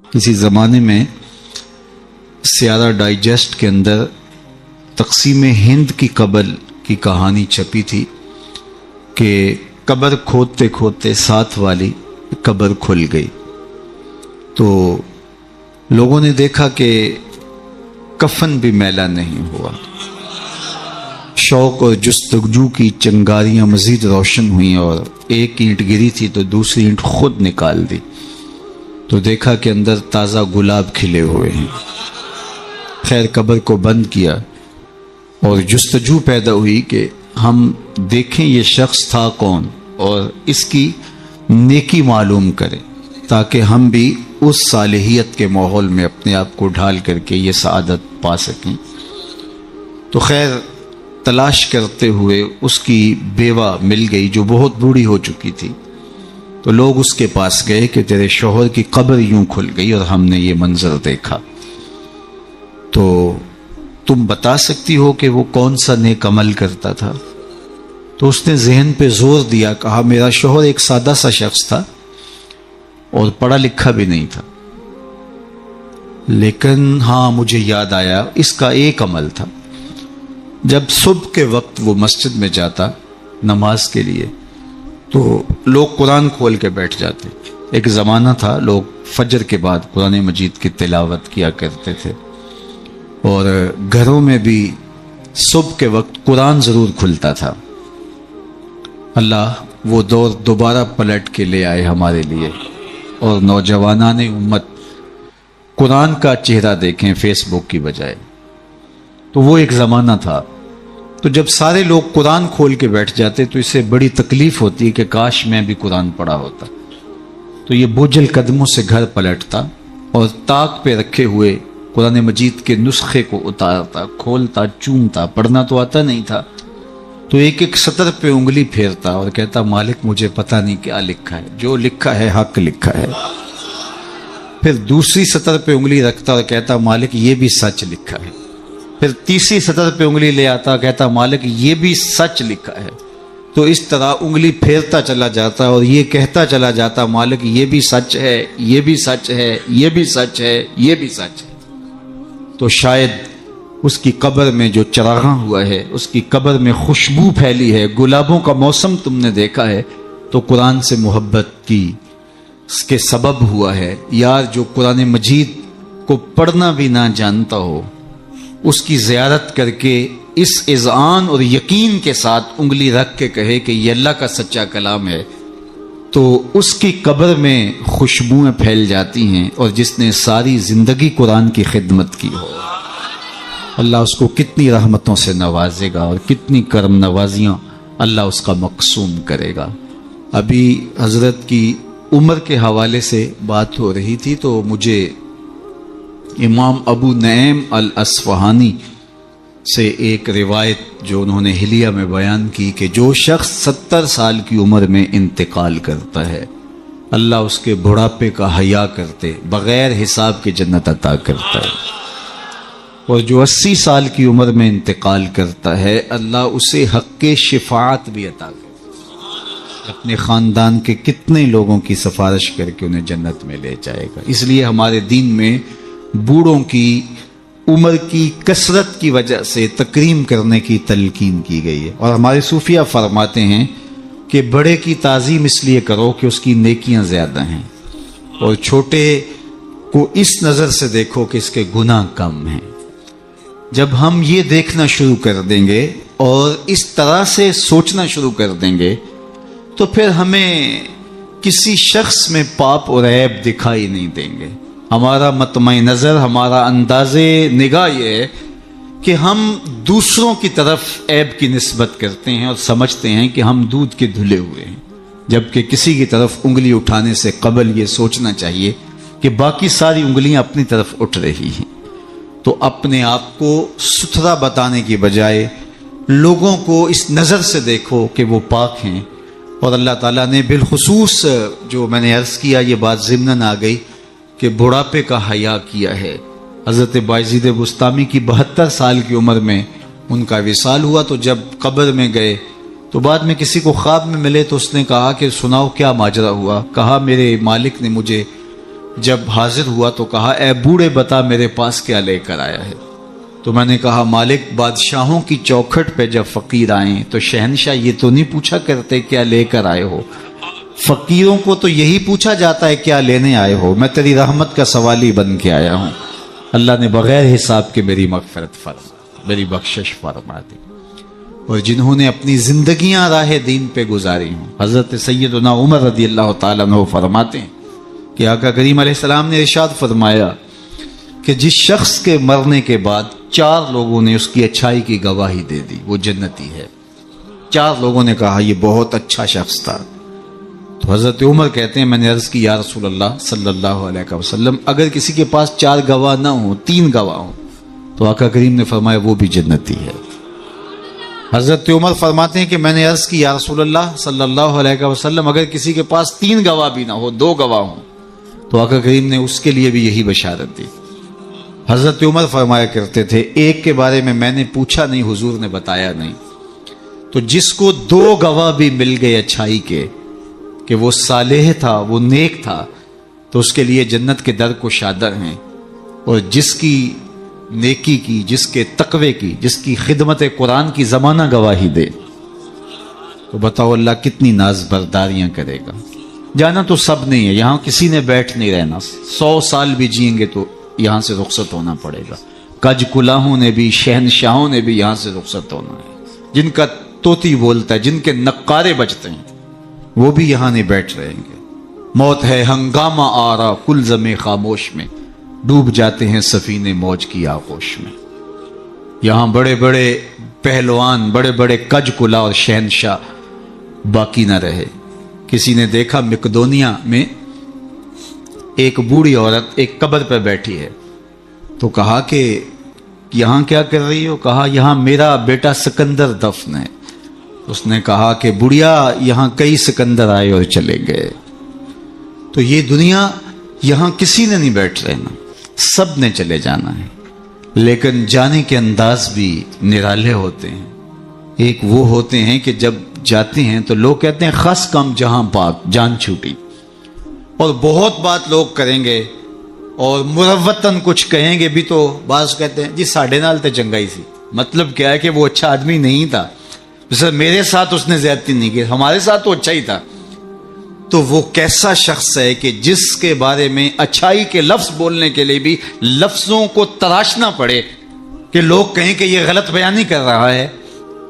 کسی زمانے میں سیارہ ڈائجسٹ کے اندر تقسیم ہند کی قبر کی کہانی چھپی تھی کہ قبر کھودتے کھودتے ساتھ والی قبر کھل گئی، تو لوگوں نے دیکھا کہ کفن بھی میلا نہیں ہوا۔ شوق اور جستجو کی چنگاریاں مزید روشن ہوئیں اور ایک اینٹ گری تھی تو دوسری اینٹ خود نکال دی، تو دیکھا کہ اندر تازہ گلاب کھلے ہوئے ہیں۔ خیر قبر کو بند کیا اور جستجو پیدا ہوئی کہ ہم دیکھیں یہ شخص تھا کون اور اس کی نیکی معلوم کریں تاکہ ہم بھی اس صالحیت کے ماحول میں اپنے آپ کو ڈھال کر کے یہ سعادت پا سکیں۔ تو خیر تلاش کرتے ہوئے اس کی بیوہ مل گئی جو بہت بوڑھی ہو چکی تھی، تو لوگ اس کے پاس گئے کہ تیرے شوہر کی قبر یوں کھل گئی اور ہم نے یہ منظر دیکھا، تو تم بتا سکتی ہو کہ وہ کون سا نیک عمل کرتا تھا؟ تو اس نے ذہن پہ زور دیا، کہا میرا شوہر ایک سادہ سا شخص تھا اور پڑھا لکھا بھی نہیں تھا، لیکن ہاں مجھے یاد آیا اس کا ایک عمل تھا، جب صبح کے وقت وہ مسجد میں جاتا نماز کے لیے تو لوگ قرآن کھول کے بیٹھ جاتے۔ ایک زمانہ تھا لوگ فجر کے بعد قرآن مجید کی تلاوت کیا کرتے تھے، اور گھروں میں بھی صبح کے وقت قرآن ضرور کھلتا تھا۔ اللہ وہ دور دوبارہ پلٹ کے لے آئے ہمارے لیے، اور نوجوانان امت قرآن کا چہرہ دیکھیں فیس بک کی بجائے۔ تو وہ ایک زمانہ تھا، تو جب سارے لوگ قرآن کھول کے بیٹھ جاتے تو اسے بڑی تکلیف ہوتی کہ کاش میں بھی قرآن پڑھا ہوتا، تو یہ بوجھل قدموں سے گھر پلٹتا اور طاق پہ رکھے ہوئے قرآن مجید کے نسخے کو اتارتا، کھولتا، چومتا، پڑھنا تو آتا نہیں تھا، تو ایک ایک سطر پہ انگلی پھیرتا اور کہتا مالک مجھے پتہ نہیں کیا لکھا ہے، جو لکھا ہے حق لکھا ہے۔ پھر دوسری سطر پہ انگلی رکھتا اور کہتا مالک یہ بھی سچ لکھا ہے۔ پھر تیسری سطر پہ انگلی لے آتا، کہتا مالک یہ بھی سچ لکھا ہے۔ تو اس طرح انگلی پھیرتا چلا جاتا اور یہ کہتا چلا جاتا مالک یہ بھی سچ ہے، یہ بھی سچ ہے، یہ بھی سچ ہے، یہ بھی سچ ہے۔ تو شاید اس کی قبر میں جو چراغاں ہوا ہے، اس کی قبر میں خوشبو پھیلی ہے، گلابوں کا موسم تم نے دیکھا ہے، تو قرآن سے محبت کی اس کے سبب ہوا ہے۔ یار جو قرآن مجید کو پڑھنا بھی نہ جانتا ہو، اس کی زیارت کر کے اس اذعان اور یقین کے ساتھ انگلی رکھ کے کہے کہ یہ اللہ کا سچا کلام ہے، تو اس کی قبر میں خوشبوئیں پھیل جاتی ہیں، اور جس نے ساری زندگی قرآن کی خدمت کی ہو اللہ اس کو کتنی رحمتوں سے نوازے گا اور کتنی کرم نوازیاں اللہ اس کا مقسوم کرے گا۔ ابھی حضرت کی عمر کے حوالے سے بات ہو رہی تھی، تو مجھے امام ابو نعیم الاصفہانی سے ایک روایت جو انہوں نے حلیہ میں بیان کی کہ جو شخص 70 سال کی عمر میں انتقال کرتا ہے، اللہ اس کے بڑھاپے کا حیا کرتے بغیر حساب کے جنت عطا کرتا ہے، اور جو 80 سال کی عمر میں انتقال کرتا ہے اللہ اسے حق شفاعت بھی عطا کرتا ہے، اپنے خاندان کے کتنے لوگوں کی سفارش کر کے انہیں جنت میں لے جائے گا۔ اس لیے ہمارے دین میں بوڑھوں کی عمر کی کثرت کی وجہ سے تکریم کرنے کی تلقین کی گئی ہے، اور ہمارے صوفیہ فرماتے ہیں کہ بڑے کی تعظیم اس لیے کرو کہ اس کی نیکیاں زیادہ ہیں، اور چھوٹے کو اس نظر سے دیکھو کہ اس کے گناہ کم ہیں۔ جب ہم یہ دیکھنا شروع کر دیں گے اور اس طرح سے سوچنا شروع کر دیں گے تو پھر ہمیں کسی شخص میں پاپ اور عیب دکھائی نہیں دیں گے۔ ہمارا مطمع نظر، ہمارا انداز نگاہ یہ ہے کہ ہم دوسروں کی طرف عیب کی نسبت کرتے ہیں اور سمجھتے ہیں کہ ہم دودھ کے دھلے ہوئے ہیں، جبکہ کسی کی طرف انگلی اٹھانے سے قبل یہ سوچنا چاہیے کہ باقی ساری انگلیاں اپنی طرف اٹھ رہی ہیں۔ تو اپنے آپ کو ستھرا بتانے کی بجائے لوگوں کو اس نظر سے دیکھو کہ وہ پاک ہیں، اور اللہ تعالیٰ نے بالخصوص جو میں نے عرض کیا یہ بات ضمناً آ گئی کہ بڑھاپے کا حیا کیا ہے۔ حضرت بایزید بسطامی کی 72 سال کی عمر میں ان کا وصال ہوا، تو جب قبر میں گئے تو بعد میں کسی کو خواب میں ملے تو اس نے کہا کہ سناؤ کیا ماجرا ہوا؟ کہا میرے مالک نے مجھے جب حاضر ہوا تو کہا اے بوڑھے بتا میرے پاس کیا لے کر آیا ہے؟ تو میں نے کہا مالک بادشاہوں کی چوکھٹ پہ جب فقیر آئیں تو شہنشاہ یہ تو نہیں پوچھا کرتے کیا لے کر آئے ہو، فقیروں کو تو یہی پوچھا جاتا ہے کیا لینے آئے ہو، میں تیری رحمت کا سوالی بن کے آیا ہوں۔ اللہ نے بغیر حساب کے میری مغفرت فرما، میری بخشش فرما دی۔ اور جنہوں نے اپنی زندگیاں راہ دین پہ گزاری ہوں، حضرت سیدنا عمر رضی اللہ تعالیٰ عنہ فرماتے ہیں کہ آقا کریم علیہ السلام نے ارشاد فرمایا کہ جس شخص کے مرنے کے بعد 4 لوگوں نے اس کی اچھائی کی گواہی دے دی وہ جنتی ہے۔ 4 لوگوں نے کہا یہ بہت اچھا شخص تھا۔ تو حضرت عمر کہتے ہیں میں نے عرض کی یا رسول اللہ صلی اللہ علیہ وسلم اگر کسی کے پاس 4 گواہ نہ ہوں 3 گواہ ہوں تو آقا کریم نے فرمایا وہ بھی جنتی ہے۔ حضرت عمر فرماتے ہیں کہ میں نے عرض کی یا رسول اللہ صلی اللہ علیہ وسلم اگر کسی کے پاس 3 گواہ بھی نہ ہو 2 گواہ ہوں تو آقا کریم نے اس کے لیے بھی یہی بشارت دی۔ حضرت عمر فرمایا کرتے تھے ایک کے بارے میں نے پوچھا نہیں حضور نے بتایا نہیں، تو جس کو 2 گواہ بھی مل گئے اچھائی کے کہ وہ صالح تھا وہ نیک تھا تو اس کے لیے جنت کے در کو شادر ہیں، اور جس کی نیکی کی، جس کے تقوی کی، جس کی خدمت قرآن کی زمانہ گواہی دے تو بتاؤ اللہ کتنی ناز برداریاں کرے گا۔ جانا تو سب نہیں ہے، یہاں کسی نے بیٹھ نہیں رہنا، 100 سال بھی جئیں گے تو یہاں سے رخصت ہونا پڑے گا۔ کج کلاہوں نے بھی شہنشاہوں نے بھی یہاں سے رخصت ہونا ہے، جن کا طوطی بولتا ہے، جن کے نقارے بجتے ہیں وہ بھی یہاں نہیں بیٹھ رہیں گے۔ موت ہے ہنگامہ آرا کل زمیں خاموش میں، ڈوب جاتے ہیں سفینے موج کی آغوش میں۔ یہاں بڑے بڑے پہلوان، بڑے بڑے کج کلا اور شہنشاہ باقی نہ رہے۔ کسی نے دیکھا مقدونیہ میں ایک بوڑھی عورت ایک قبر پہ بیٹھی ہے، تو کہا کہ یہاں کیا کر رہی ہو؟ کہا یہاں میرا بیٹا سکندر دفن ہے۔ اس نے کہا کہ بڑھیا یہاں کئی سکندر آئے اور چلے گئے، تو یہ دنیا یہاں کسی نے نہیں بیٹھ رہنا، سب نے چلے جانا ہے، لیکن جانے کے انداز بھی نرالے ہوتے ہیں۔ ایک وہ ہوتے ہیں کہ جب جاتے ہیں تو لوگ کہتے ہیں خس کم جہاں پاک جان چھوٹی، اور بہت بات لوگ کریں گے اور مروتاً کچھ کہیں گے بھی، تو بعض کہتے ہیں جی ساڑھے نال تے چنگائی سی، مطلب کیا ہے کہ وہ اچھا آدمی نہیں تھا، جیسے میرے ساتھ اس نے زیادتی نہیں کی، ہمارے ساتھ تو اچھا ہی تھا۔ تو وہ کیسا شخص ہے کہ جس کے بارے میں اچھائی کے لفظ بولنے کے لیے بھی لفظوں کو تراشنا پڑے کہ لوگ کہیں کہ یہ غلط بیانی کر رہا ہے،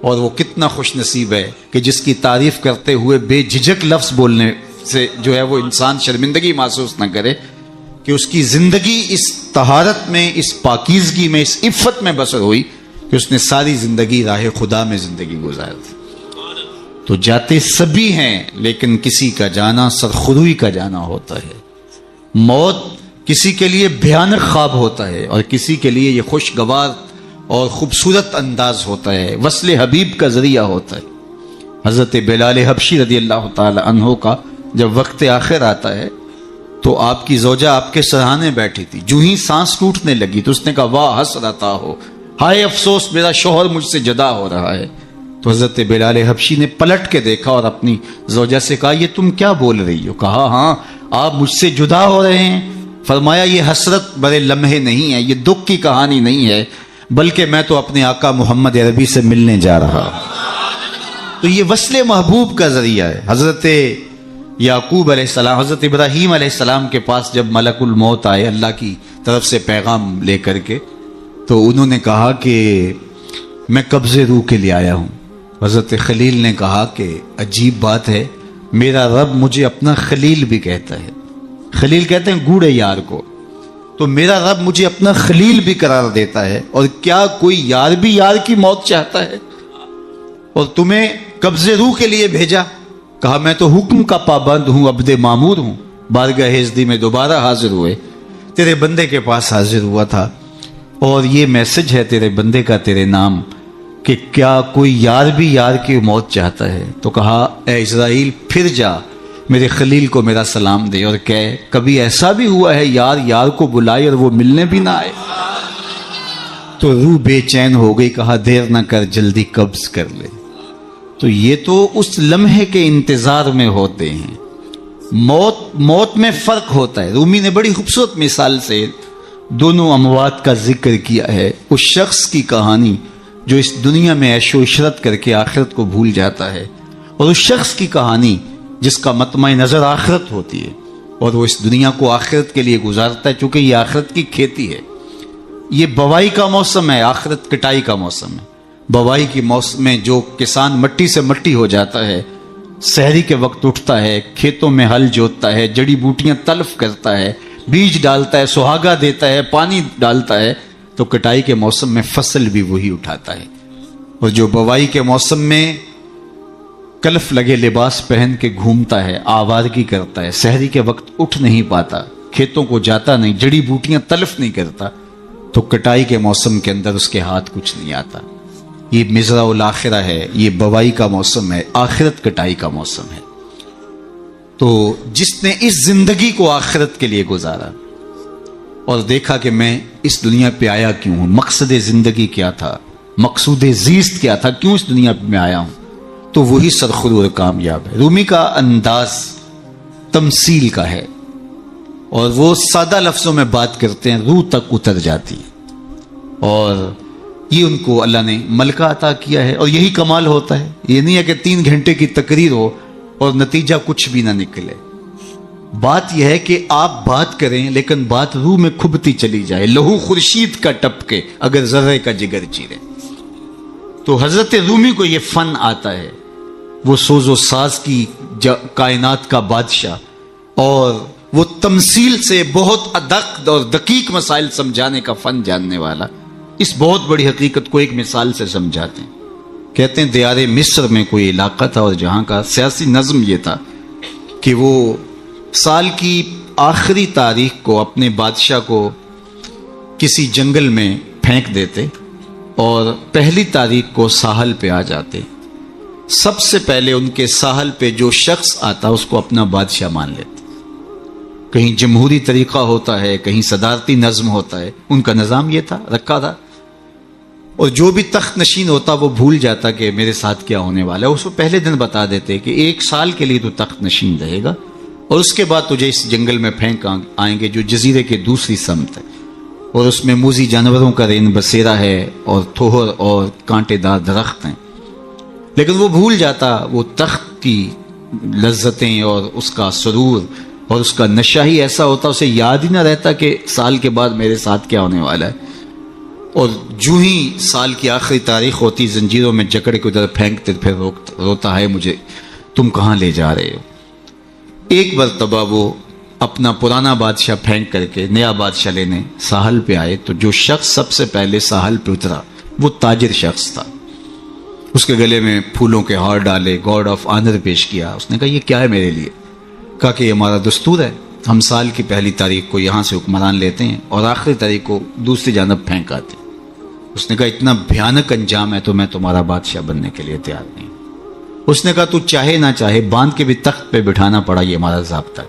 اور وہ کتنا خوش نصیب ہے کہ جس کی تعریف کرتے ہوئے بے جھجک لفظ بولنے سے جو ہے وہ انسان شرمندگی محسوس نہ کرے کہ اس کی زندگی اس طہارت میں، اس پاکیزگی میں، اس عفت میں بسر ہوئی کہ اس نے ساری زندگی راہ خدا میں زندگی گزار دی۔ تو جاتے سبھی ہیں لیکن کسی کا جانا سرخروئی کا جانا ہوتا ہے۔ موت کسی کے لیے بھیانک خواب ہوتا ہے اور کسی کے لیے یہ خوشگوار اور خوبصورت انداز ہوتا ہے، وصل حبیب کا ذریعہ ہوتا ہے۔ حضرت بلال حبشی رضی اللہ تعالی عنہ کا جب وقت آخر آتا ہے تو آپ کی زوجہ آپ کے سرہانے بیٹھی تھی، جو ہی سانس ٹوٹنے لگی تو اس نے کہا واہ حسرتا ہو، ہائے افسوس میرا شوہر مجھ سے جدا ہو رہا ہے۔ تو حضرت بلال حبشی نے پلٹ کے دیکھا اور اپنی زوجہ سے کہا یہ تم کیا بول رہی ہو؟ کہا ہاں آپ مجھ سے جدا ہو رہے ہیں۔ فرمایا یہ حسرت بڑے لمحے نہیں ہے، یہ دکھ کی کہانی نہیں ہے، بلکہ میں تو اپنے آقا محمد عربی سے ملنے جا رہا ہوں۔ تو یہ وصل محبوب کا ذریعہ ہے۔ حضرت یعقوب علیہ السلام، حضرت ابراہیم علیہ السلام کے پاس جب ملک الموت آئے اللہ کی طرف سے پیغام لے کر کے، تو انہوں نے کہا کہ میں قبض روح کے لیے آیا ہوں۔ حضرت خلیل نے کہا کہ عجیب بات ہے، میرا رب مجھے اپنا خلیل بھی کہتا ہے۔ خلیل کہتے ہیں گوڑے یار کو، تو میرا رب مجھے اپنا خلیل بھی قرار دیتا ہے، اور کیا کوئی یار بھی یار کی موت چاہتا ہے؟ اور تمہیں قبض روح کے لیے بھیجا۔ کہا میں تو حکم کا پابند ہوں، عبد معمور ہوں۔ بارگاہ ہزدی میں دوبارہ حاضر ہوئے، تیرے بندے کے پاس حاضر ہوا تھا، اور یہ میسج ہے تیرے بندے کا تیرے نام کہ کیا کوئی یار بھی یار کی موت چاہتا ہے؟ تو کہا اے اسرائیل پھر جا میرے خلیل کو میرا سلام دے اور کہے کبھی ایسا بھی ہوا ہے یار یار کو بلائے اور وہ ملنے بھی نہ آئے۔ تو روح بے چین ہو گئی، کہا دیر نہ کر جلدی قبض کر لے۔ تو یہ تو اس لمحے کے انتظار میں ہوتے ہیں، موت میں فرق ہوتا ہے. رومی نے بڑی خوبصورت مثال سے دونوں اموات کا ذکر کیا ہے. اس شخص کی کہانی جو اس دنیا میں عیش و عشرت کر کے آخرت کو بھول جاتا ہے، اور اس شخص کی کہانی جس کا مطمع نظر آخرت ہوتی ہے اور وہ اس دنیا کو آخرت کے لیے گزارتا ہے. چونکہ یہ آخرت کی کھیتی ہے، یہ بوائی کا موسم ہے، آخرت کٹائی کا موسم ہے. بوائی کے موسم میں جو کسان مٹی سے مٹی ہو جاتا ہے، سحری کے وقت اٹھتا ہے، کھیتوں میں ہل جوتتا ہے، جڑی بوٹیاں تلف کرتا ہے، بیج ڈالتا ہے، سہاگا دیتا ہے، پانی ڈالتا ہے، تو کٹائی کے موسم میں فصل بھی وہی اٹھاتا ہے. اور جو بوائی کے موسم میں کلف لگے لباس پہن کے گھومتا ہے، آوارگی کرتا ہے، سحری کے وقت اٹھ نہیں پاتا، کھیتوں کو جاتا نہیں، جڑی بوٹیاں تلف نہیں کرتا، تو کٹائی کے موسم کے اندر اس کے ہاتھ کچھ نہیں آتا. یہ مزرع الاخرہ ہے، یہ بوائی کا موسم ہے، آخرت کٹائی کا موسم ہے. تو جس نے اس زندگی کو آخرت کے لیے گزارا اور دیکھا کہ میں اس دنیا پہ آیا کیوں ہوں، مقصد زندگی کیا تھا، مقصود زیست کیا تھا، کیوں اس دنیا پہ میں آیا ہوں، تو وہی سرخرو کامیاب ہے. رومی کا انداز تمثیل کا ہے اور وہ سادہ لفظوں میں بات کرتے ہیں، روح تک اتر جاتی ہے. اور یہ ان کو اللہ نے ملکہ عطا کیا ہے. اور یہی کمال ہوتا ہے، یہ نہیں ہے کہ 3 گھنٹے کی تقریر ہو اور نتیجہ کچھ بھی نہ نکلے. بات یہ ہے کہ آپ بات کریں لیکن بات روح میں کھبتی چلی جائے، لہو خورشید کا ٹپکے اگر ذرے کا جگر چیرے. تو حضرت رومی کو یہ فن آتا ہے، وہ سوز و ساز کی کائنات کا بادشاہ، اور وہ تمثیل سے بہت ادق اور دقیق مسائل سمجھانے کا فن جاننے والا. اس بہت بڑی حقیقت کو ایک مثال سے سمجھاتے ہیں. کہتے ہیں دیار مصر میں کوئی علاقہ تھا، اور جہاں کا سیاسی نظم یہ تھا کہ وہ سال کی آخری تاریخ کو اپنے بادشاہ کو کسی جنگل میں پھینک دیتے اور پہلی تاریخ کو ساحل پہ آ جاتے. سب سے پہلے ان کے ساحل پہ جو شخص آتا اس کو اپنا بادشاہ مان لیتے. کہیں جمہوری طریقہ ہوتا ہے، کہیں صدارتی نظم ہوتا ہے، ان کا نظام یہ تھا، رکھا تھا. اور جو بھی تخت نشین ہوتا وہ بھول جاتا کہ میرے ساتھ کیا ہونے والا ہے، اس کو پہلے دن بتا دیتے کہ 1 سال کے لیے تو تخت نشین رہے گا، اور اس کے بعد تجھے اس جنگل میں پھینک آئیں گے جو جزیرے کے دوسری سمت ہے، اور اس میں موذی جانوروں کا رین بسیرا ہے اور تھوہر اور کانٹے دار درخت ہیں. لیکن وہ بھول جاتا وہ تخت کی لذتیں اور اس کا سرور اور اس کا نشہ ہی ایسا ہوتا، اسے یاد ہی نہ رہتا کہ سال کے بعد میرے ساتھ کیا ہونے والا ہے. اور جو ہی سال کی آخری تاریخ ہوتی زنجیروں میں جکڑ کے ادھر پھینکتے، پھر روتا ہے مجھے تم کہاں لے جا رہے ہو. ایک مرتبہ وہ اپنا پرانا بادشاہ پھینک کر کے نیا بادشاہ لینے ساحل پہ آئے، تو جو شخص سب سے پہلے ساحل پہ اترا وہ تاجر شخص تھا. اس کے گلے میں پھولوں کے ہار ڈالے، گارڈ آف آنر پیش کیا. اس نے کہا یہ کیا ہے میرے لیے؟ کہا کہ یہ ہمارا دستور ہے، ہم سال کی پہلی تاریخ کو یہاں سے حکمران لیتے ہیں اور آخری تاریخ کو دوسری جانب پھینک آتے ہیں. اس نے کہا اتنا بھیانک انجام ہے تو میں تمہارا بادشاہ بننے کے لیے تیار نہیں. اس نے کہا تو چاہے نہ چاہے باندھ کے بھی تخت پہ بٹھانا پڑا، یہ ہمارا ضابطہ ہے.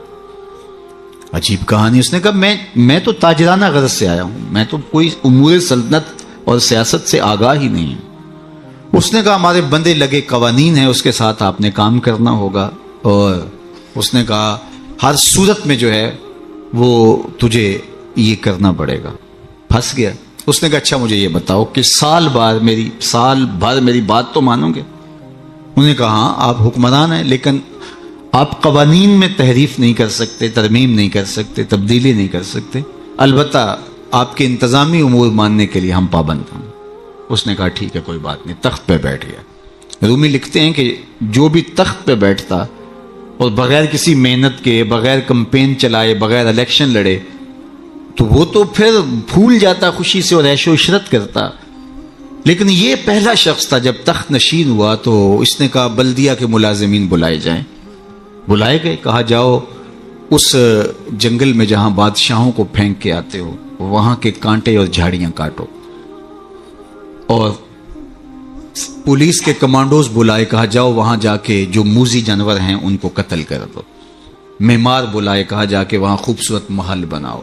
عجیب کہانی. اس نے کہا میں تو تاجرانہ غرض سے آیا ہوں، میں تو کوئی امور سلطنت اور سیاست سے آگاہ ہی نہیں ہوں. اس نے کہا ہمارے بندے لگے قوانین ہیں، اس کے ساتھ آپ نے کام کرنا ہوگا، اور اس نے کہا ہر صورت میں جو ہے وہ تجھے یہ کرنا پڑے گا. پھنس گیا. اس نے کہا اچھا مجھے یہ بتاؤ کہ سال بھر میری بات تو مانو گے؟ انہوں نے کہا ہاں آپ حکمران ہیں، لیکن آپ قوانین میں تحریف نہیں کر سکتے، ترمیم نہیں کر سکتے، تبدیلی نہیں کر سکتے، البتہ آپ کے انتظامی امور ماننے کے لیے ہم پابند ہیں. اس نے کہا ٹھیک ہے کوئی بات نہیں. تخت پہ بیٹھ گیا. رومی لکھتے ہیں کہ جو بھی تخت پہ بیٹھتا اور بغیر کسی محنت کے، بغیر کمپین چلائے، بغیر الیکشن لڑے، تو وہ تو پھر بھول جاتا خوشی سے اور عیش و عشرت کرتا. لیکن یہ پہلا شخص تھا جب تخت نشین ہوا تو اس نے کہا بلدیہ کے ملازمین بلائے جائیں. بلائے گئے. کہا جاؤ اس جنگل میں جہاں بادشاہوں کو پھینک کے آتے ہو وہاں کے کانٹے اور جھاڑیاں کاٹو. اور پولیس کے کمانڈوز بلائے. کہا جاؤ وہاں جا کے جو موذی جانور ہیں ان کو قتل کر دو. معمار بلائے. کہا جا کے وہاں خوبصورت محل بناؤ.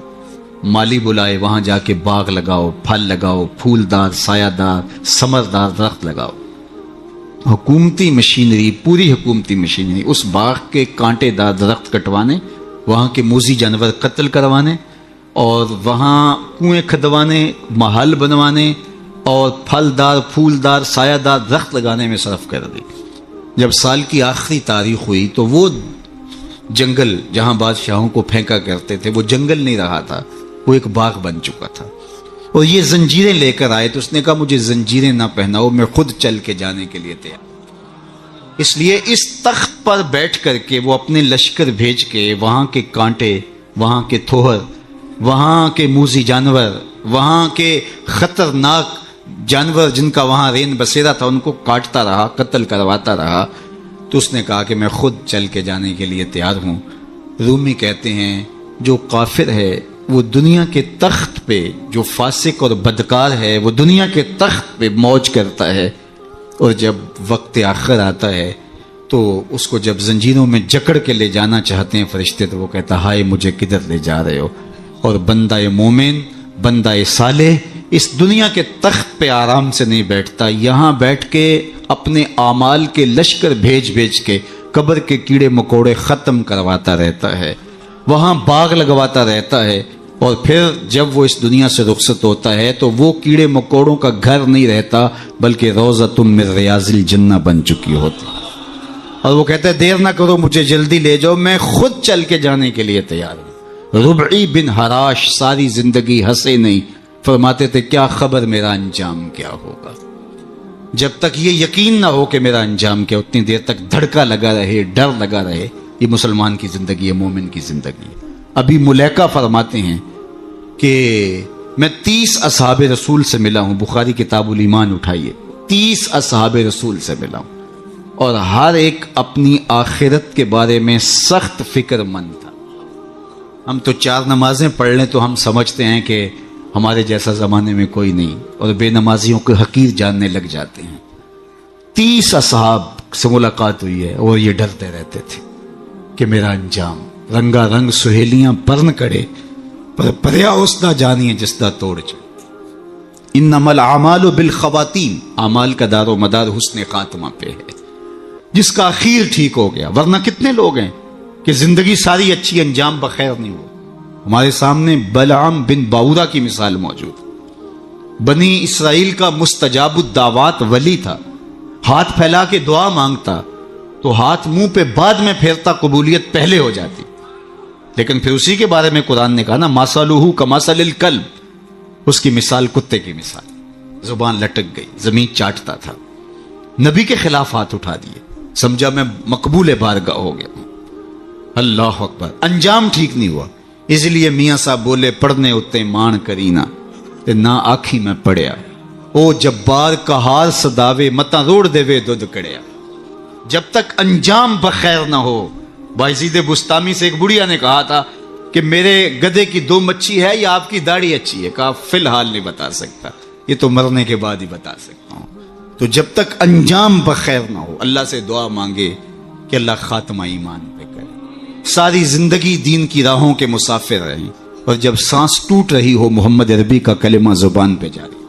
مالی بلائے. وہاں جا کے باغ لگاؤ، پھل لگاؤ، پھولدار، سایہ دار، ثمردار درخت لگاؤ. حکومتی مشینری، پوری حکومتی مشینری، اس باغ کے کانٹے دار درخت کٹوانے، وہاں کے موذی جانور قتل کروانے، اور وہاں کنویں کھدوانے، محل بنوانے اور پھلدار پھولدار سایہ دار درخت لگانے میں صرف کر دی۔ جب سال کی آخری تاریخ ہوئی تو وہ جنگل جہاں بادشاہوں کو پھینکا کرتے تھے وہ جنگل نہیں رہا تھا، وہ ایک باغ بن چکا تھا۔ اور یہ زنجیریں لے کر آئے تو اس نے کہا مجھے زنجیریں نہ پہناؤ، میں خود چل کے جانے کے لیے تیار۔ اس لیے اس تخت پر بیٹھ کر کے وہ اپنے لشکر بھیج کے وہاں کے کانٹے، وہاں کے تھوہر، وہاں کے موذی جانور، وہاں کے خطرناک جانور جن کا وہاں رین بسیرا تھا ان کو کاٹتا رہا، قتل کرواتا رہا۔ تو اس نے کہا کہ میں خود چل کے جانے کے لیے تیار ہوں۔ رومی کہتے ہیں جو کافر ہے وہ دنیا کے تخت پہ، جو فاسق اور بدکار ہے وہ دنیا کے تخت پہ موج کرتا ہے، اور جب وقت آخر آتا ہے تو اس کو جب زنجیروں میں جکڑ کے لے جانا چاہتے ہیں فرشتے تو وہ کہتا ہائے مجھے کدھر لے جا رہے ہو۔ اور بندہ مومن، بندہ صالح اس دنیا کے تخت پہ آرام سے نہیں بیٹھتا، یہاں بیٹھ کے اپنے اعمال کے لشکر بھیج بھیج کے قبر کے کیڑے مکوڑے ختم کرواتا رہتا ہے، وہاں باغ لگواتا رہتا ہے، اور پھر جب وہ اس دنیا سے رخصت ہوتا ہے تو وہ کیڑے مکوڑوں کا گھر نہیں رہتا بلکہ روضۃ من ریاض الجنہ بن چکی ہوتی۔ اور وہ کہتا ہے دیر نہ کرو، مجھے جلدی لے جاؤ، میں خود چل کے جانے کے لیے تیار ہوں۔ ربعی بن حراش ساری زندگی ہنسے نہیں، فرماتے تھے کیا خبر میرا انجام کیا ہوگا۔ جب تک یہ یقین نہ ہو کہ میرا انجام کیا، اتنی دیر تک دھڑکا لگا رہے، ڈر لگا رہے۔ یہ مسلمان کی زندگی ہے، مومن کی زندگی ہے۔ ابھی ملیکہ فرماتے ہیں کہ میں 30 اصحاب رسول سے ملا ہوں، بخاری کتاب الایمان اٹھائیے، 30 اصحاب رسول سے ملا ہوں، اور ہر ایک اپنی آخرت کے بارے میں سخت فکر مند تھا۔ ہم تو 4 نمازیں پڑھ لیں تو ہم سمجھتے ہیں کہ ہمارے جیسا زمانے میں کوئی نہیں، اور بے نمازیوں کو حقیر جاننے لگ جاتے ہیں۔ 30 اصحاب سے ملاقات ہوئی ہے اور یہ ڈرتے رہتے تھے کہ میرا انجام، رنگا رنگ سہیلیاں پرن کڑے پر پریا اس نہ جانیے جس دا توڑ جائے۔ انما الاعمال بالخواتیم، اعمال کا دار و مدار حسن خاتمہ پہ ہے، جس کا اخیر ٹھیک ہو گیا۔ ورنہ کتنے لوگ ہیں کہ زندگی ساری اچھی، انجام بخیر نہیں ہو۔ ہمارے سامنے بلعام بن باورا کی مثال موجود۔ بنی اسرائیل کا مستجاب الدعوات ولی تھا، ہاتھ پھیلا کے دعا مانگتا تو ہاتھ منہ پہ بعد میں پھیرتا، قبولیت پہلے ہو جاتی۔ لیکن پھر اسی کے بارے میں قرآن نے کہا نا مثلہ کمثل الکلب، اس کی مثال کتے کی مثال، زبان لٹک گئی، زمین چاٹتا تھا، نبی کے خلاف ہاتھ اٹھا دیے، سمجھا میں مقبول بارگاہ ہو گیا۔ اللہ اکبر، انجام ٹھیک نہیں ہوا۔ اس لیے میاں صاحب بولے پڑھنے اتے مان کرینا تے نہ آکھی میں پڑھیا، او جبار کہار صداوے متا روڑ دے وے دودھ کڑیا۔ جب تک انجام بخیر نہ ہو۔ بایزید بستامی سے ایک بڑھیا نے کہا تھا کہ میرے گدھے کی 2 مچھی ہے یا آپ کی داڑھی اچھی ہے؟ کہا فی الحال نہیں بتا سکتا، یہ تو مرنے کے بعد ہی بتا سکتا ہوں۔ تو جب تک انجام بخیر نہ ہو اللہ سے دعا مانگے کہ اللہ خاتمہ ایمان پہ کرے۔ ساری زندگی دین کی راہوں کے مسافر رہیں، اور جب سانس ٹوٹ رہی ہو محمد عربی کا کلمہ زبان پہ جاری،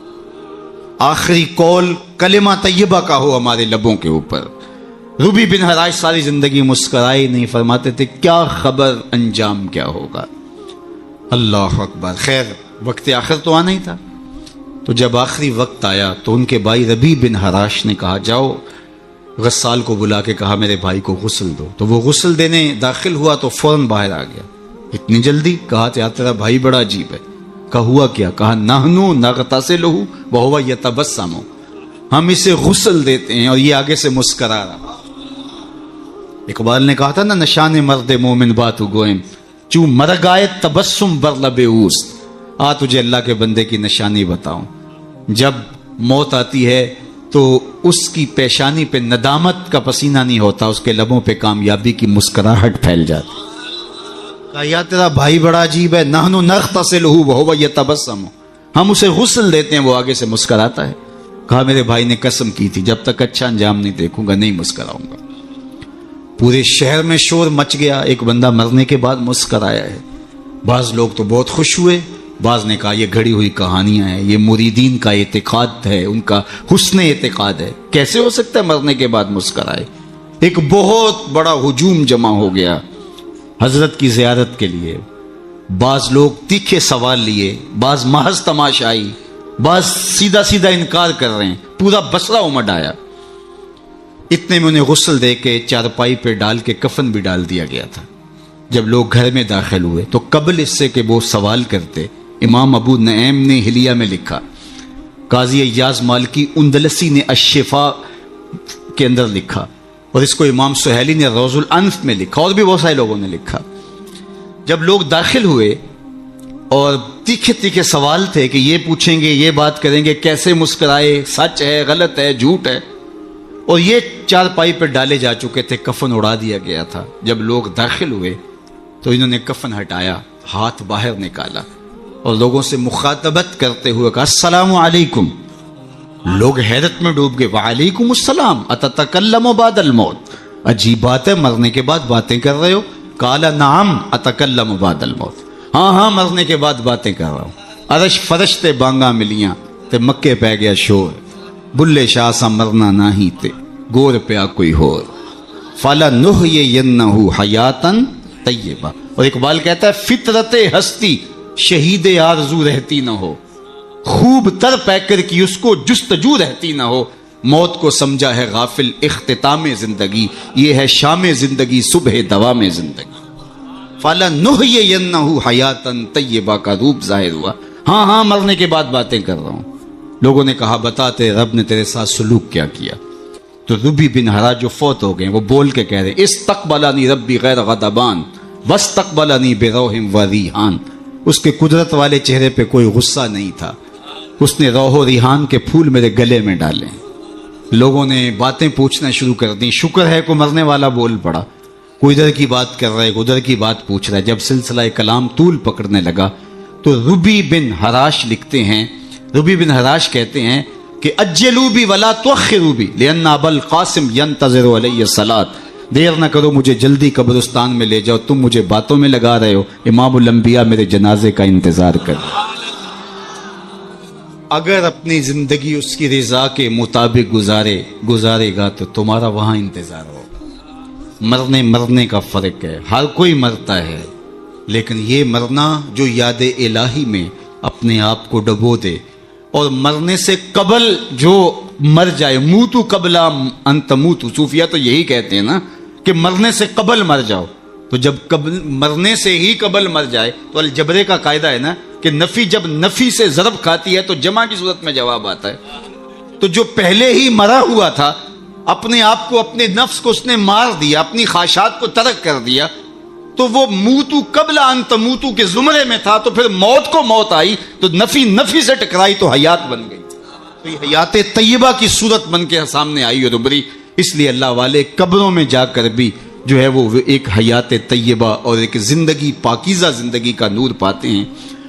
آخری قول کلمہ طیبہ کا ہو ہمارے لبوں کے اوپر۔ ربی بن حراش ساری زندگی مسکرائے نہیں، فرماتے تھے کیا خبر انجام کیا ہوگا۔ اللہ اکبر۔ خیر وقت آخر تو آنا ہی تھا، تو جب آخری وقت آیا تو ان کے بھائی ربی بن حراش نے کہا جاؤ، غسال کو بلا کے کہا میرے بھائی کو غسل دو۔ تو وہ غسل دینے داخل ہوا تو فوراً باہر آ گیا۔ اتنی جلدی؟ کہا یار تیرا بھائی بڑا عجیب ہے۔ کہا ہوا کیا؟ کہا نحنو نغتسلہ وہو یتبسم، ہم اسے غسل دیتے ہیں اور یہ آگے سے مسکرا رہا۔ اقبال نے کہا تھا نا نشان مرد مومن باتو گوئم چوں مرگائے تبسم بر لب اوست، آ تجھے اللہ کے بندے کی نشانی بتاؤں، جب موت آتی ہے تو اس کی پیشانی پہ ندامت کا پسینہ نہیں ہوتا، اس کے لبوں پہ کامیابی کی مسکراہٹ پھیل جاتی۔ کہا یا تیرا بھائی بڑا عجیب ہے، نحنو نغتسلہ وہو یتبسم، ہم اسے غسل دیتے ہیں وہ آگے سے مسکراتا ہے۔ کہا میرے بھائی نے قسم کی تھی جب تک اچھا انجام نہیں دیکھوں گا نہیں مسکراؤں گا۔ پورے شہر میں شور مچ گیا، ایک بندہ مرنے کے بعد مسکرایا ہے۔ بعض لوگ تو بہت خوش ہوئے، بعض نے کہا یہ گھڑی ہوئی کہانیاں ہیں، یہ مریدین کا اعتقاد ہے، ان کا حسن اعتقاد ہے، کیسے ہو سکتا ہے مرنے کے بعد مسکرائے؟ ایک بہت بڑا ہجوم جمع ہو گیا حضرت کی زیارت کے لیے. بعض لوگ تیکھے سوال لیے، بعض محض تماشائی، بعض سیدھا سیدھا انکار کر رہے ہیں. پورا بصرہ امڈ آیا. اتنے میں انہیں غسل دے کے چارپائی پہ ڈال کے کفن بھی ڈال دیا گیا تھا. جب لوگ گھر میں داخل ہوئے تو قبل اس سے کہ وہ سوال کرتے، امام ابو نعیم نے حلیہ میں لکھا، قاضی ایاز مالکی اندلسی نے الشفاء کے اندر لکھا، اور اس کو امام سہیلی نے روض الانف میں لکھا، اور بھی بہت سارے لوگوں نے لکھا. جب لوگ داخل ہوئے اور تیکھے تیکھے سوال تھے کہ یہ پوچھیں گے، یہ بات کریں گے، کیسے مسکرائے، سچ ہے، غلط ہے، جھوٹ ہے، اور یہ چارپائی پہ ڈالے جا چکے تھے، کفن اڑا دیا گیا تھا. جب لوگ داخل ہوئے تو انہوں نے کفن ہٹایا، ہاتھ باہر نکالا اور لوگوں سے مخاطبت کرتے ہوئے کہا السلام علیکم. لوگ حیرت میں ڈوب گئے، وعلیکم السلام اتتکلم بعد الموت، عجیب بات ہے، مرنے کے بعد باتیں کر رہے ہو؟ قال نعم اتکلم بعد الموت، ہاں ہاں مرنے کے بعد باتیں کر رہا ہوں. عرش فرش تے بانگا ملیاں تے مکے پہ گیا شور، بلے شاہ سا مرنا نہ ہی تے گور پیا کوئی ہور، فَلَنُحْيِيَنَّهُ حَيَاتًا طیبہ. اور اقبال کہتا ہے فطرت ہستی شہید آرزو رہتی نہ ہو، خوب تر پیکر کی اس کو جستجو رہتی نہ ہو، موت کو سمجھا ہے غافل اختتام زندگی، یہ ہے شام زندگی صبح دوام زندگی. فَلَنُحْيِيَنَّهُ حَيَاتًا طیبہ کا روپ ظاہر ہوا. ہاں ہاں مرنے کے بعد باتیں کر رہا ہوں. لوگوں نے کہا بتاتے رب نے تیرے ساتھ سلوک کیا کیا؟ تو ربی بن حراج جو فوت ہو گئے وہ بول کے کہہ رہے استقبلنی ربی غیر غضبان واستقبلنی بروح و ریحان. اس کے قدرت والے چہرے پہ کوئی غصہ نہیں تھا، اس نے روح و ریحان کے پھول میرے گلے میں ڈالے. لوگوں نے باتیں پوچھنا شروع کر دی. شکر ہے کوئی مرنے والا بول پڑا، کوئی ادھر کی بات کر رہا ہے، ادھر کی بات پوچھ رہا ہے. جب سلسلہ کلام طول پکڑنے لگا تو ربی بن حراش لکھتے ہیں، ربی بن حراش کہتے ہیں کہ اجلوا بی ولا تؤخروا بی لان ابا القاسم ينتظر علی الصلاۃ، دیر نہ کرو مجھے جلدی قبرستان میں لے جاؤ، تم مجھے باتوں میں لگا رہے ہو، امام الانبیاء میرے جنازے کا انتظار کر. اگر اپنی زندگی اس کی رضا کے مطابق گزارے گا تو تمہارا وہاں انتظار ہوگا. مرنے کا فرق ہے، ہر کوئی مرتا ہے، لیکن یہ مرنا جو یاد الہی میں اپنے آپ کو ڈبو دے، اور مرنے سے قبل جو مر جائے، موتو قبل ان تموتو، صوفیہ تو یہی کہتے ہیں نا کہ مرنے سے قبل مر جاؤ. تو جب مرنے سے ہی قبل مر جائے تو الجبرے کا قاعدہ ہے نا کہ نفی جب نفی سے ضرب کھاتی ہے تو جمع کی صورت میں جواب آتا ہے. تو جو پہلے ہی مرا ہوا تھا، اپنے آپ کو، اپنے نفس کو اس نے مار دیا، اپنی خواہشات کو ترک کر دیا، تو وہ موتو قبل ان تموتو کے زمرے میں تھا. تو پھر موت کو موت آئی تو نفی سے ٹکرائی تو حیات بن گئی. تو یہ حیات طیبہ کی صورت بن کے سامنے آئی اور ابھری. اس لیے اللہ والے قبروں میں جا کر بھی جو ہے وہ ایک حیات طیبہ اور ایک زندگی، پاکیزہ زندگی کا نور پاتے ہیں.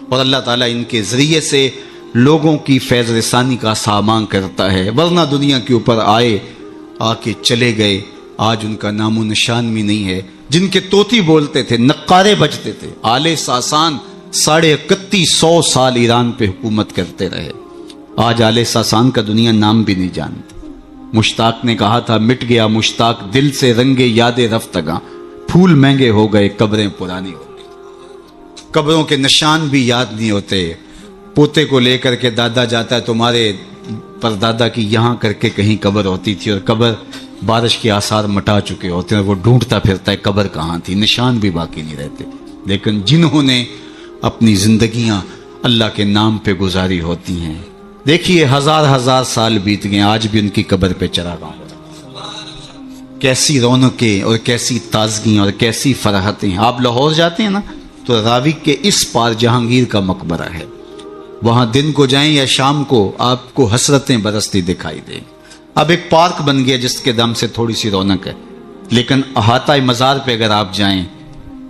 اور اللہ تعالیٰ ان کے ذریعے سے لوگوں کی فیض رسانی کا سامان کرتا ہے. ورنہ دنیا کے اوپر آئے، آ کے چلے گئے، آج ان کا نام و نشان بھی نہیں ہے. جن کے طوطی بولتے تھے، نقارے بجتے تھے، آل ساسان 3150 سال ایران پہ حکومت کرتے رہے. آج آل ساسان کا دنیا نام بھی نہیں جانتی. مشتاق نے کہا تھا مٹ گیا مشتاق دل سے رنگے یاد رفتگاں، پھول مہنگے ہو گئے قبریں پرانی ہو گئی. قبروں کے نشان بھی یاد نہیں ہوتے. پوتے کو لے کر کے دادا جاتا ہے، تمہارے پردادا کی یہاں کر کے کہیں قبر ہوتی تھی، اور قبر بارش کے آثار مٹا چکے ہوتے ہیں، وہ ڈھونڈتا پھرتا ہے قبر کہاں تھی، نشان بھی باقی نہیں رہتے. لیکن جنہوں نے اپنی زندگیاں اللہ کے نام پہ گزاری ہوتی ہیں، دیکھیے ہزار سال بیت گئے، آج بھی ان کی قبر پہ چراغاں ہو رہا. کیسی رونقیں اور کیسی تازگیاں اور کیسی فرحتیں. آپ لاہور جاتے ہیں نا تو راوی کے اس پار جہانگیر کا مقبرہ ہے، وہاں دن کو جائیں یا شام کو آپ کو حسرتیں برستی دکھائی دیں. اب ایک پارک بن گیا جس کے دم سے تھوڑی سی رونق ہے، لیکن احاطہ مزار پہ اگر آپ جائیں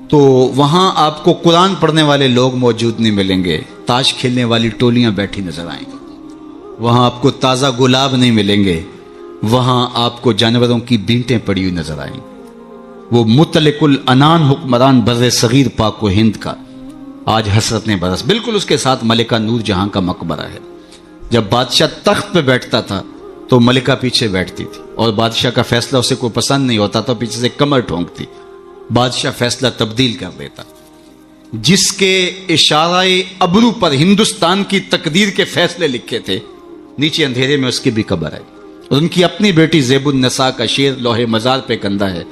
تو وہاں آپ کو قرآن پڑھنے والے لوگ موجود نہیں ملیں گے، تاش کھیلنے والی ٹولیاں بیٹھی نظر آئیں گی. وہاں آپ کو تازہ گلاب نہیں ملیں گے، وہاں آپ کو جانوروں کی بینٹیں پڑی ہوئی نظر آئیں. وہ مطلق العنان حکمران بر صغیر پاک و ہند کا آج حسرتیں برس. بالکل اس کے ساتھ ملکہ نور جہاں کا مقبرہ ہے. جب بادشاہ تخت پہ بیٹھتا تھا تو ملکہ پیچھے بیٹھتی تھی، اور بادشاہ کا فیصلہ اسے کوئی پسند نہیں ہوتا تو پیچھے سے کمر ٹھونکتی، بادشاہ فیصلہ تبدیل کر دیتا. جس کے اشارہ ابرو پر ہندوستان کی تقدیر کے فیصلے لکھے تھے، نیچے اندھیرے میں اس کی بھی قبر ہے. اور ان کی اپنی بیٹی زیب النساء کا شعر لوح مزار پہ کندہ ہے: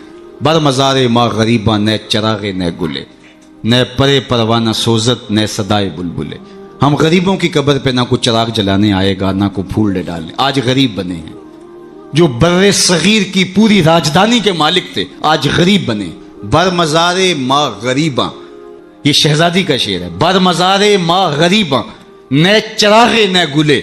بر مزار ماں غریباں نہ چراغ نہ گلے، نہ پرے پروانہ سوزت نہ صدائے بلبلے. ہم غریبوں کی قبر پہ نہ کوئی چراغ جلانے آئے گا، نہ کوئی پھول ڈالنے. آج غریب بنے ہیں. جو بر صغیر کی پوری راجدھانی کے مالک تھے آج غریب بنے. بر مزار ماں غریباں، یہ شہزادی کا شعر ہے. بر مزار ماں غریباں نہ چراغ نہ گلے،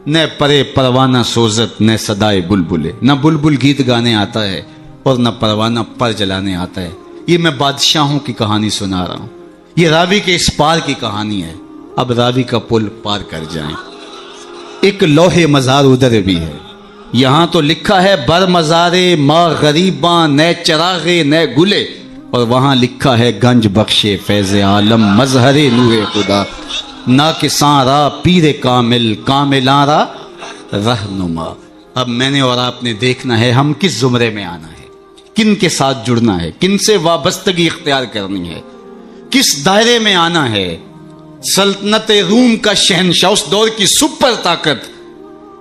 نہ پرے پروانہ سوزت نہ صدائے بلبلے. نہ بلبل گیت گانے آتا ہے اور نہ پروانہ پر جلانے آتا ہے. یہ میں بادشاہوں کی کہانی سنا رہا ہوں. یہ راوی کے اس پار کی کہانی ہے. اب راوی کا پل پار کر جائیں. ایک لوح مزار ادھر بھی ہے. یہاں تو لکھا ہے بر مزار ماں غریباں نہ چراغ نہ گلے، اور وہاں لکھا ہے گنج بخش فیض عالم مظہر نور خدا، نا کساں را پیر کامل کاملاں را رہنما. اب میں نے اور آپ نے دیکھنا ہے ہم کس زمرے میں آنا ہے، کن کے ساتھ جڑنا ہے، کن سے وابستگی اختیار کرنی ہے، کس دائرے میں آنا ہے. سلطنت روم کا شہنشاہ، اس دور کی سپر طاقت.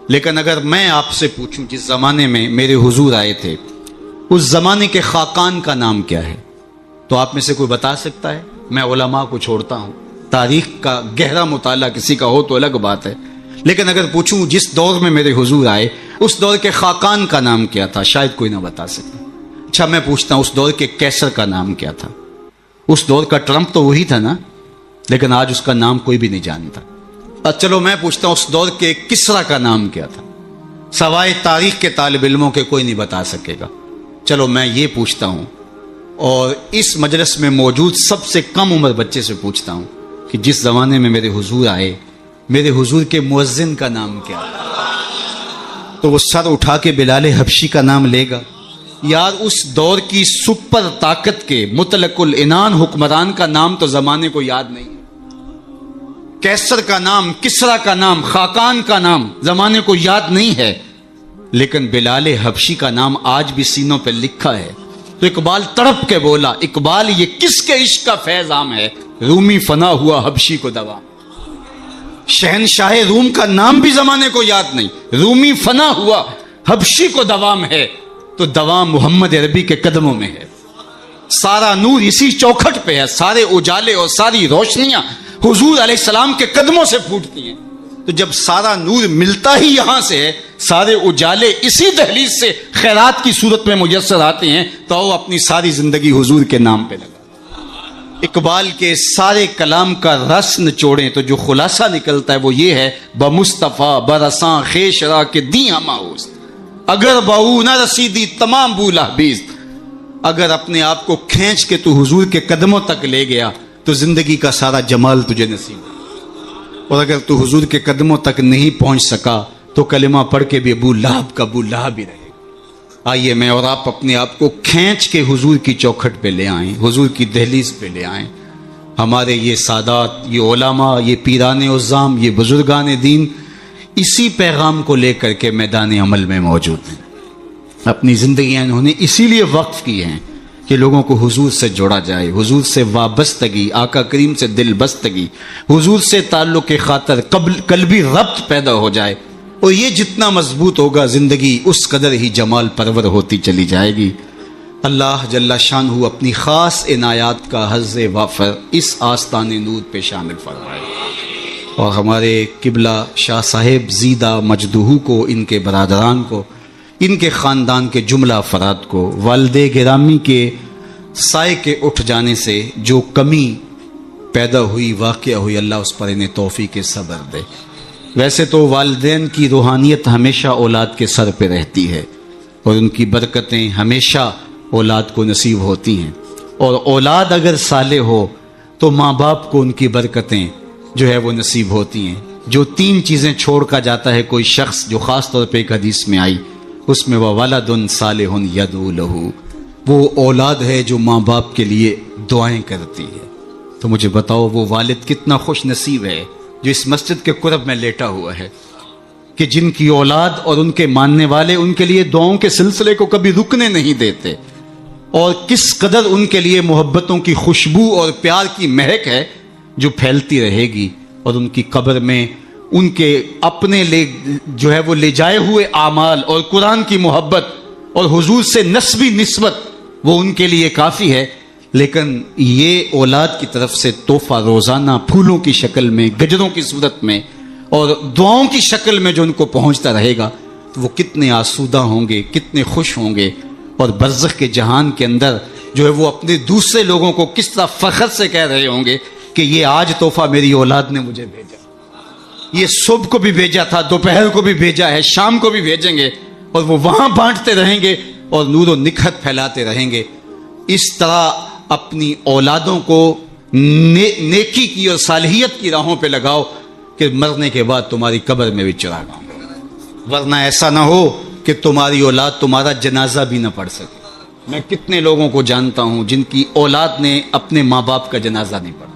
لیکن اگر میں آپ سے پوچھوں جس زمانے میں میرے حضور آئے تھے اس زمانے کے خاقان کا نام کیا ہے، تو آپ میں سے کوئی بتا سکتا ہے؟ میں علماء کو چھوڑتا ہوں، تاریخ کا گہرا مطالعہ کسی کا ہو تو الگ بات ہے. لیکن اگر پوچھوں جس دور میں میرے حضور آئے اس دور کے خاقان کا نام کیا تھا، شاید کوئی نہ بتا سکے. اچھا میں پوچھتا ہوں اس دور کے کیسر کا نام کیا تھا؟ اس دور کا ٹرمپ تو وہی تھا نا، لیکن آج اس کا نام کوئی بھی نہیں جانتا. چلو میں پوچھتا ہوں اس دور کے کسرا کا نام کیا تھا؟ سوائے تاریخ کے طالب علموں کے کوئی نہیں بتا سکے گا. چلو میں یہ پوچھتا ہوں، اور اس مجلس میں موجود سب سے کم عمر بچے سے پوچھتا ہوں کہ جس زمانے میں میرے حضور آئے میرے حضور کے مؤذن کا نام کیا تھا؟ تو وہ سر اٹھا کے بلال حبشی کا نام لے گا. یار اس دور کی سپر طاقت کے مطلق العنان حکمران کا نام تو زمانے کو یاد نہیں ہے. کیسر کا نام، کسرا کا نام، خاقان کا نام زمانے کو یاد نہیں ہے، لیکن بلال حبشی کا نام آج بھی سینوں پہ لکھا ہے. تو اقبال تڑپ کے بولا، اقبال یہ کس کے عشق کا فیض عام ہے، رومی فنا ہوا حبشی کو دوا. شہنشاہ روم کا نام بھی زمانے کو یاد نہیں، رومی فنا ہوا حبشی کو دوام ہے، تو دوام محمد عربی کے قدموں میں ہے. سارا نور اسی چوکھٹ پہ ہے، سارے اجالے اور ساری روشنیاں حضور علیہ السلام کے قدموں سے پھوٹتی ہیں. تو جب سارا نور ملتا ہی یہاں سے ہے، سارے اجالے اسی دہلیز سے خیرات کی صورت میں میسر آتے ہیں، تو وہ اپنی ساری زندگی حضور کے نام پہ لگا. اقبال کے سارے کلام کا رس نچوڑیں تو جو خلاصہ نکلتا ہے وہ یہ ہے: بمصطفیٰ برساں خیش را کے دی ہماؤست، اگر بہو نہ رسیدی تمام بولا بیست. اگر اپنے آپ کو کھینچ کے تو حضور کے قدموں تک لے گیا تو زندگی کا سارا جمال تجھے نصیب ہے. اور اگر تو حضور کے قدموں تک نہیں پہنچ سکا تو کلمہ پڑھ کے بھی ابو لہب کا ابو لہب ہی رہے. آئیے میں اور آپ اپنے آپ کو کھینچ کے حضور کی چوکھٹ پہ لے آئیں، حضور کی دہلیز پہ لے آئیں. ہمارے یہ سادات، یہ علماء، یہ پیران عظام، یہ بزرگان دین اسی پیغام کو لے کر کے میدان عمل میں موجود ہیں. اپنی زندگیاں انہوں نے اسی لیے وقف کی ہیں کہ لوگوں کو حضور سے جوڑا جائے، حضور سے وابستگی، آقا کریم سے دل بستگی، حضور سے تعلق خاطر قلبی ربط پیدا ہو جائے. اور یہ جتنا مضبوط ہوگا زندگی اس قدر ہی جمال پرور ہوتی چلی جائے گی. اللہ جل شانہ اپنی خاص عنایات کا حظ وافر اس آستان نور پہ شامل فرمائے، اور ہمارے قبلہ شاہ صاحب زیدہ مجدہو کو، ان کے برادران کو، ان کے خاندان کے جملہ افراد کو والد گرامی کے سائے کے اٹھ جانے سے جو کمی پیدا ہوئی، واقعہ ہوئی، اللہ اس پر انہیں توفیق صبر دے. ویسے تو والدین کی روحانیت ہمیشہ اولاد کے سر پہ رہتی ہے، اور ان کی برکتیں ہمیشہ اولاد کو نصیب ہوتی ہیں. اور اولاد اگر صالح ہو تو ماں باپ کو ان کی برکتیں جو ہے وہ نصیب ہوتی ہیں. جو 3 چیزیں چھوڑ کر جاتا ہے کوئی شخص، جو خاص طور پہ ایک حدیث میں آئی، اس میں وَوَلَدٌ صَالِحٌ يَدْعُو لَهُ، وہ اولاد ہے جو ماں باپ کے لیے دعائیں کرتی ہے. تو مجھے بتاؤ وہ والد کتنا خوش نصیب ہے جو اس مسجد کے قرب میں لیٹا ہوا ہے، کہ جن کی اولاد اور ان کے ماننے والے ان کے لیے دعاؤں کے سلسلے کو کبھی رکنے نہیں دیتے، اور کس قدر ان کے لیے محبتوں کی خوشبو اور پیار کی مہک ہے جو پھیلتی رہے گی، اور ان کی قبر میں ان کے اپنے جو ہے وہ لے جائے ہوئے اعمال اور قرآن کی محبت اور حضور سے نسبی نسبت وہ ان کے لیے کافی ہے۔ لیکن یہ اولاد کی طرف سے تحفہ روزانہ پھولوں کی شکل میں، گجروں کی صورت میں اور دعاؤں کی شکل میں جو ان کو پہنچتا رہے گا تو وہ کتنے آسودہ ہوں گے، کتنے خوش ہوں گے، اور برزخ کے جہان کے اندر جو ہے وہ اپنے دوسرے لوگوں کو کس طرح فخر سے کہہ رہے ہوں گے کہ یہ آج تحفہ میری اولاد نے مجھے بھیجا، یہ صبح کو بھی بھیجا تھا، دوپہر کو بھی بھیجا ہے، شام کو بھی بھیجیں گے، اور وہ وہاں بانٹتے رہیں گے اور نور و نکھت پھیلاتے رہیں گے۔ اس طرح اپنی اولادوں کو نیکی کی اور صالحیت کی راہوں پہ لگاؤ کہ مرنے کے بعد تمہاری قبر میں بھی چراغ ہوں، ورنہ ایسا نہ ہو کہ تمہاری اولاد تمہارا جنازہ بھی نہ پڑھ سکے۔ میں کتنے لوگوں کو جانتا ہوں جن کی اولاد نے اپنے ماں باپ کا جنازہ نہیں پڑھا۔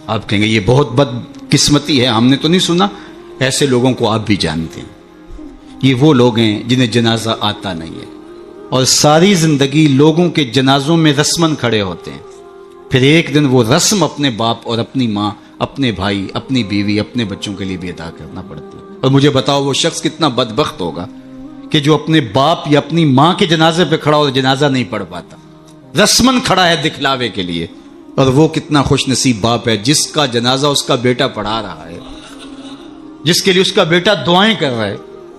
آپ کہیں گے یہ بہت بد قسمتی ہے، ہم نے تو نہیں سنا۔ ایسے لوگوں کو آپ بھی جانتے ہیں، یہ وہ لوگ ہیں جنہیں جنازہ آتا نہیں ہے، اور ساری زندگی لوگوں کے جنازوں میں رسماً کھڑے ہوتے ہیں، پھر ایک دن وہ رسم اپنے باپ اور اپنی ماں، اپنے بھائی، اپنی بیوی، اپنے بچوں کے لیے بھی ادا کرنا پڑتی ہے۔ اور مجھے بتاؤ وہ شخص کتنا بدبخت ہوگا کہ جو اپنے باپ یا اپنی ماں کے جنازے پہ کھڑا اور جنازہ نہیں پڑھ پاتا، رسماً کھڑا ہے دکھلاوے کے لیے، اور وہ کتنا خوش نصیب باپ ہے جس کا جنازہ اس کا بیٹا پڑھا رہا ہے، جس کے لیے اس کا بیٹا دعائیں کر رہا ہے،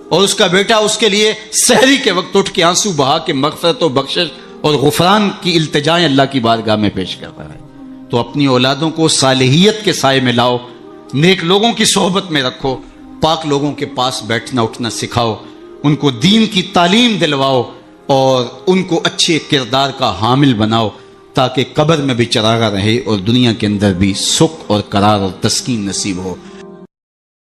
اور اس کا بیٹا اس کے لیے سحری کے وقت اٹھ کے آنسو بہا کے مغفرت و بخشش اور غفران کی التجائیں اللہ کی بارگاہ میں پیش کر رہا ہے۔ تو اپنی اولادوں کو صالحیت کے سائے میں لاؤ، نیک لوگوں کی صحبت میں رکھو، پاک لوگوں کے پاس بیٹھنا اٹھنا سکھاؤ، ان کو دین کی تعلیم دلواؤ، اور ان کو اچھے کردار کا حامل بناؤ، تاکہ قبر میں بھی چراغا رہے اور دنیا کے اندر بھی سکھ اور قرار اور تسکین نصیب ہو۔